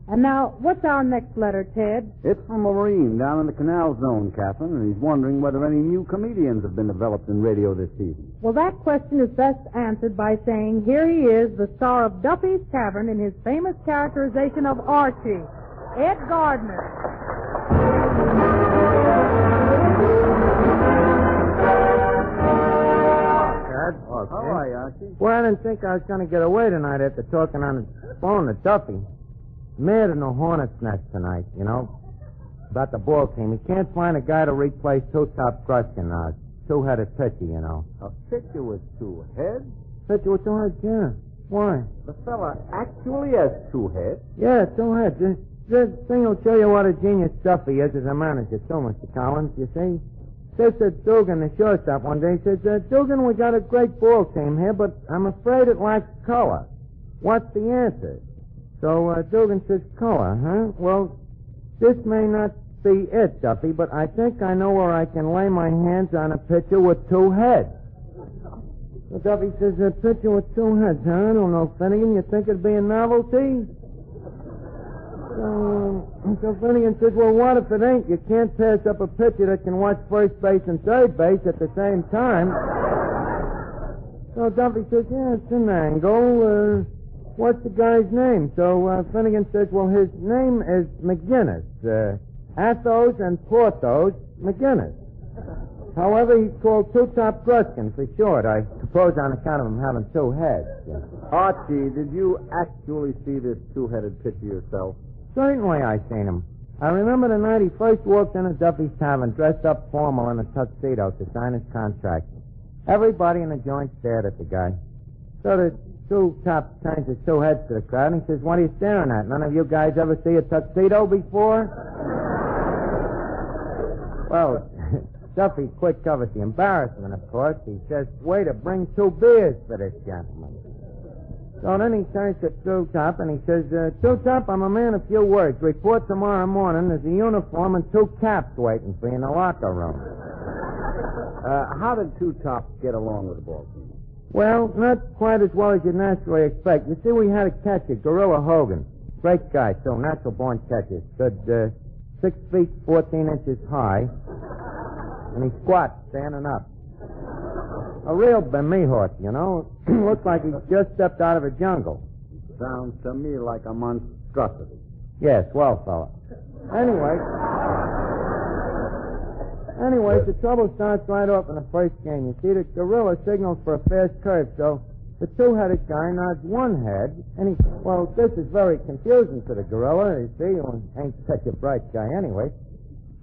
And now, what's our next letter, Ted? It's from a Marine down in the Canal Zone, Catherine, and he's wondering whether any new comedians have been developed in radio this season. Well, that question is best answered by saying, here he is, the star of Duffy's Tavern in his famous characterization of Archie, Ed Gardner. Okay. How are you, Archie? Well, I didn't think I was going to get away tonight after talking on the phone to Duffy. Mad in the hornet's nest tonight, you know, about the ball team. He can't find a guy to replace Two-Top Gruskin, two-headed pitcher, you know. A pitcher with two heads? Pitcher with two heads, yeah. Why? The fella actually has two heads. Yeah, two heads. This thing will show you what a genius Duffy is as a manager, too, Mr. Collins, you see. Says to Dugan, the shortstop, one day, he says, Dugan, we got a great ball team here, but I'm afraid it lacks color. What's the answer? So Dugan says, color, huh? Well, this may not be it, Duffy, but I think I know where I can lay my hands on a pitcher with two heads. So Duffy says, a pitcher with two heads, huh? I don't know, Finnegan, you think it'd be a novelty? So Finnegan says, well, what if it ain't? You can't pass up a pitcher that can watch first base and third base at the same time. So Duffy says, yeah, it's an angle. What's the guy's name? So Finnegan says, well, his name is McGinnis. Athos and Porthos McGinnis. However, he's called Two-Top Gruskin for short. I suppose on account of him having two heads. Archie, did you actually see this two-headed pitcher yourself? Certainly I seen him. I remember the night he first walked into Duffy's Tavern dressed up formal in a tuxedo to sign his contract. Everybody in the joint stared at the guy. So the Two-Top turns his two heads to the crowd and he says, what are you staring at? None of you guys ever see a tuxedo before? Well, Duffy quick covers the embarrassment, of course. He says, waiter, bring 2 beers for this gentleman. So then he turns to Two-Top and he says, Two-Top, I'm a man of few words. Report tomorrow morning. There's a uniform and 2 caps waiting for you in the locker room. How did Two-Top get along with the ball team? Well, not quite as well as you'd naturally expect. You see, we had a catcher, Gorilla Hogan. Great guy, too, natural-born catcher. Stood 6 feet 14 inches high, and he squats standing up. A real Bemihort, you know. Looks like he just stepped out of a jungle. Sounds to me like a monstrosity. Yes, well, fella. Anyways, the trouble starts right off in the first game. You see, the gorilla signals for a fast curve, so the two-headed guy nods one head, and well, this is very confusing to the gorilla, you see. He ain't such a bright guy anyway.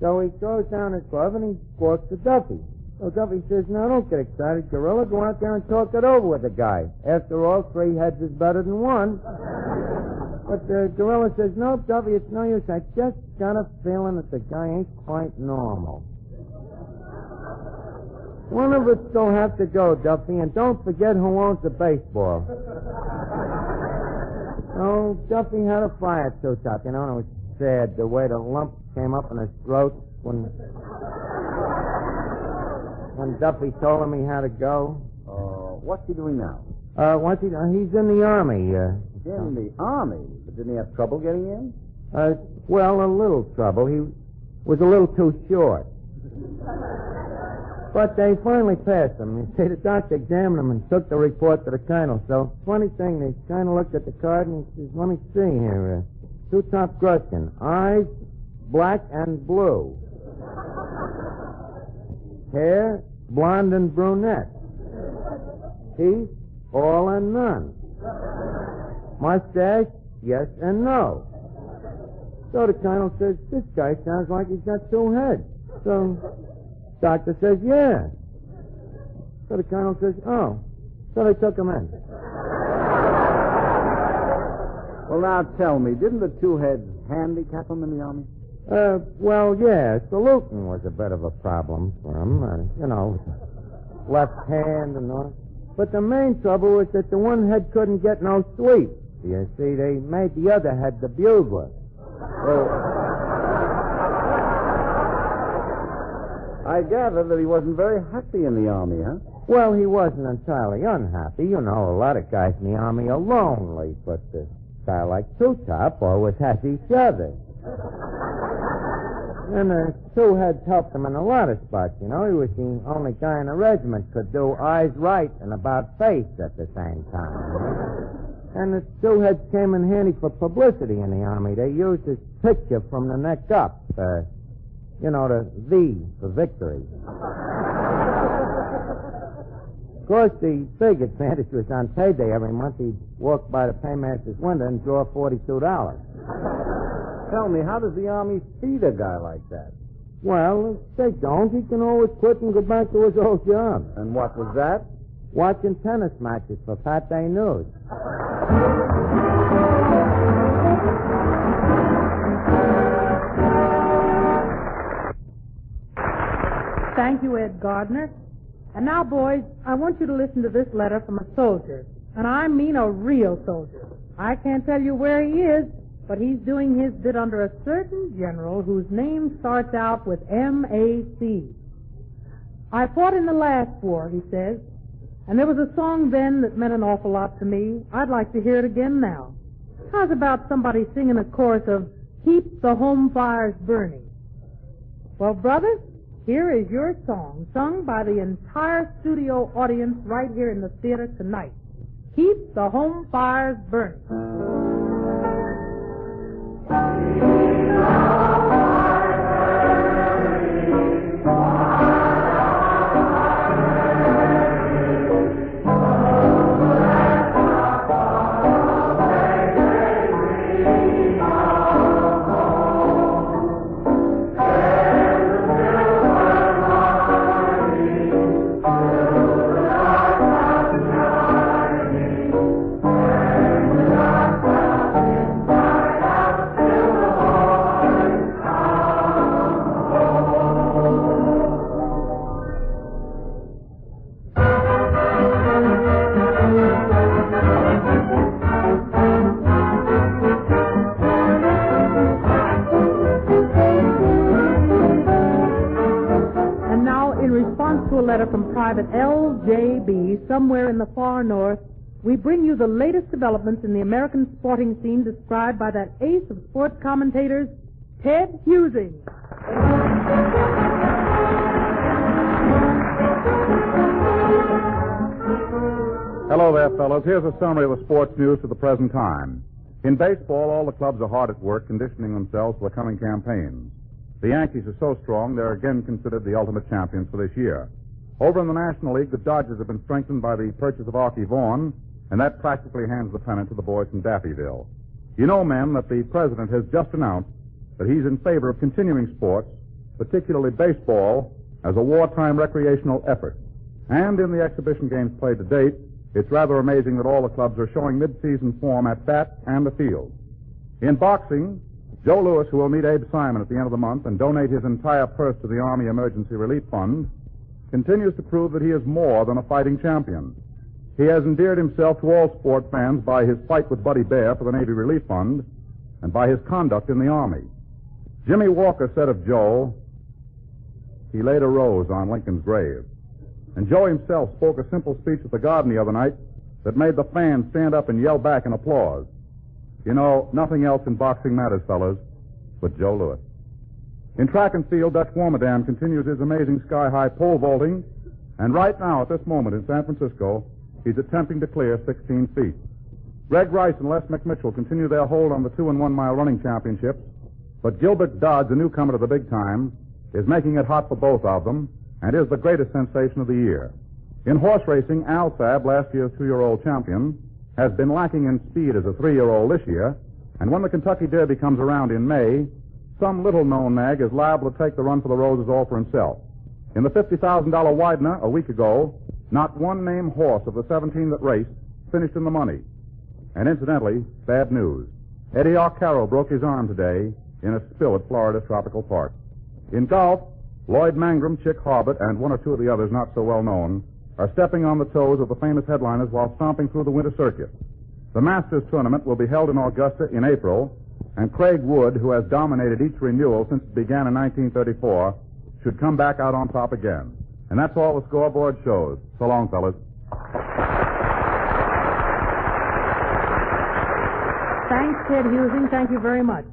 So he throws down his glove and he squawks to Duffy. So Duffy says, no, don't get excited, gorilla. Go out there and talk it over with the guy. After all, 3 heads is better than 1. But the gorilla says, no, Duffy, it's no use. I just got a feeling that the guy ain't quite normal. One of us will have to go, Duffy, and don't forget who owns the baseball. So Duffy had a fire, Two-Top, you know, and it was sad the way the lump came up in his throat when Duffy told him he had to go. What's he doing now? He's in the Army. In the Army? But didn't he have trouble getting in? Well, a little trouble. He was a little too short. But they finally passed him. You see, the doctor examined him and took the report to the colonel. So, funny thing, the colonel looked at the card and he says, let me see here. Two-Top Gruskin. Eyes, black and blue. Hair, blonde and brunette. Teeth, all and none. Mustache, yes and no. So the colonel says, this guy sounds like he's got 2 heads. So doctor says, yeah. So the colonel says, oh. So they took him in. Well, now tell me, didn't the 2 heads handicap him in the Army? Well, yeah, saluting was a bit of a problem for him. You know, left hand and all. But the main trouble was that the one head couldn't get no sweep. You see, they made the other head the bugler. I gather that he wasn't very happy in the Army, huh? Well, he wasn't entirely unhappy. You know, a lot of guys in the Army are lonely, but Guy like Two-Top always has each other. And Two had helped him in a lot of spots, you know. He was the only guy in the regiment could do eyes right and about face at the same time. You know? And the Two heads came in handy for publicity in the Army. They used his picture from the neck up. You know, the V for victory. Of course, the big advantage was on payday every month. He'd walk by the paymaster's window and draw $42. Tell me, how does the Army feed a guy like that? Well, if they don't, he can always quit and go back to his old job. And what was that? Watching tennis matches for Pat Day News. Thank you, Ed Gardner. And now, boys, I want you to listen to this letter from a soldier. And I mean a real soldier. I can't tell you where he is, but he's doing his bit under a certain general whose name starts out with M.A.C. I fought in the last war, he says, and there was a song then that meant an awful lot to me. I'd like to hear it again now. How's about somebody singing a chorus of Keep the Home Fires Burning? Well, brothers, here is your song, sung by the entire studio audience right here in the theater tonight. Keep the home fires burning. From Private L.J.B. somewhere in the far north, we bring you the latest developments in the American sporting scene described by that ace of sports commentators, Ted Husing. Hello there, fellows. Here's a summary of the sports news to the present time. In baseball, all the clubs are hard at work conditioning themselves for the coming campaigns. The Yankees are so strong, they're again considered the ultimate champions for this year. Over in the National League, the Dodgers have been strengthened by the purchase of Archie Vaughan, and that practically hands the pennant to the boys from Daffyville. You know, men, that the president has just announced that he's in favor of continuing sports, particularly baseball, as a wartime recreational effort. And in the exhibition games played to date, it's rather amazing that all the clubs are showing mid-season form at bat and the field. In boxing, Joe Louis, who will meet Abe Simon at the end of the month and donate his entire purse to the Army Emergency Relief Fund, continues to prove that he is more than a fighting champion. He has endeared himself to all sport fans by his fight with Buddy Bear for the Navy Relief Fund and by his conduct in the Army. Jimmy Walker said of Joe, he laid a rose on Lincoln's grave. And Joe himself spoke a simple speech at the Garden the other night that made the fans stand up and yell back in applause. You know, nothing else in boxing matters, fellas, but Joe Louis. In track and field, Dutch Warmadam continues his amazing sky-high pole vaulting, and right now, at this moment in San Francisco, he's attempting to clear 16 feet. Greg Rice and Les McMitchell continue their hold on the 2 and 1 mile running championships, but Gilbert Dodds, a newcomer to the big time, is making it hot for both of them, and is the greatest sensation of the year. In horse racing, Al Sabb, last year's 2-year-old champion, has been lacking in speed as a 3-year-old this year, and when the Kentucky Derby comes around in May, some little-known nag is liable to take the run for the roses all for himself. In the $50,000 Widener a week ago, not one named horse of the 17 that raced finished in the money. And incidentally, bad news. Eddie Arcaro broke his arm today in a spill at Florida Tropical Park. In golf, Lloyd Mangrum, Chick Harbert, and one or two of the others not so well known are stepping on the toes of the famous headliners while stomping through the winter circuit. The Masters tournament will be held in Augusta in April, and Craig Wood, who has dominated each renewal since it began in 1934, should come back out on top again. And that's all the scoreboard shows. So long, fellas. Ted Husing. Thank you very much.